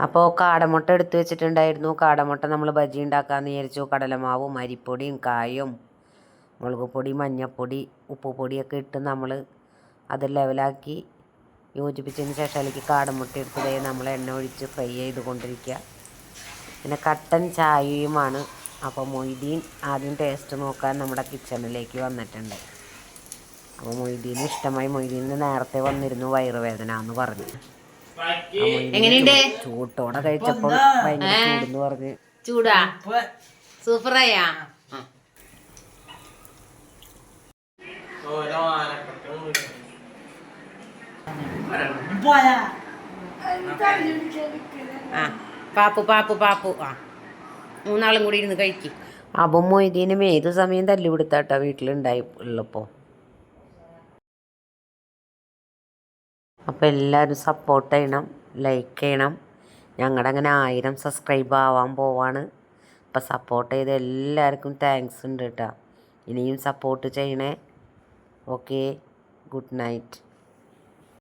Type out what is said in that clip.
അപ്പോൾ കാടമുട്ട എടുത്തു വെച്ചിട്ടുണ്ടായിരുന്നു. കാടമുട്ട നമ്മൾ ബജി ഉണ്ടാക്കാമെന്ന് വിചാരിച്ചു. കടലമാവും അരിപ്പൊടിയും കായും മുളക് പൊടി മഞ്ഞൾപ്പൊടി ഉപ്പുപൊടിയൊക്കെ ഇട്ട് നമ്മൾ അത് ലെവലാക്കി യോജിപ്പിച്ചതിന് ശേഷം അതിലേക്ക് കാടമുട്ട എടുത്തതേ നമ്മൾ എണ്ണ ഒഴിച്ച് ഫ്രൈ ചെയ്തുകൊണ്ടിരിക്കുക. പിന്നെ കട്ടൻ ചായയുമാണ്. അപ്പോൾ മൊയ്തീൻ ആദ്യം ടേസ്റ്റ് നോക്കാൻ നമ്മുടെ കിച്ചണിലേക്ക് വന്നിട്ടുണ്ട്. അപ്പോൾ മൊയ്തീന് ഇഷ്ടമായി. മൊയ്തീന് നേരത്തെ വന്നിരുന്നു വയറുവേദന എന്ന് പറഞ്ഞു. എങ്ങനെയുണ്ട്? ചൂട്ടോടെ കഴിച്ചപ്പോൾ ഭയങ്കര ചൂടെന്ന് പറഞ്ഞ്. ചൂടാ സൂപ്പറായാ. പാപ്പു പാപ്പു പാപ്പു ആ മൂന്നാളും കൂടി ഇരുന്ന് കഴിക്കും. അപ്പം മൊയ്തീനും ഏത് സമയം തല്ലുപിടുത്താട്ടോ വീട്ടിലുണ്ടായി ഉള്ളപ്പോൾ. അപ്പോൾ എല്ലാവരും സപ്പോർട്ട് ചെയ്യണം, ലൈക്ക് ചെയ്യണം. ഞങ്ങളുടെ അങ്ങനെ 1000 സബ്സ്ക്രൈബ് ആവാൻ പോവാണ്. അപ്പോൾ സപ്പോർട്ട് ചെയ്ത് എല്ലാവർക്കും താങ്ക്സ് ഉണ്ട് കേട്ടോ. ഇനിയും സപ്പോർട്ട് ചെയ്യണേ. Okay, good night.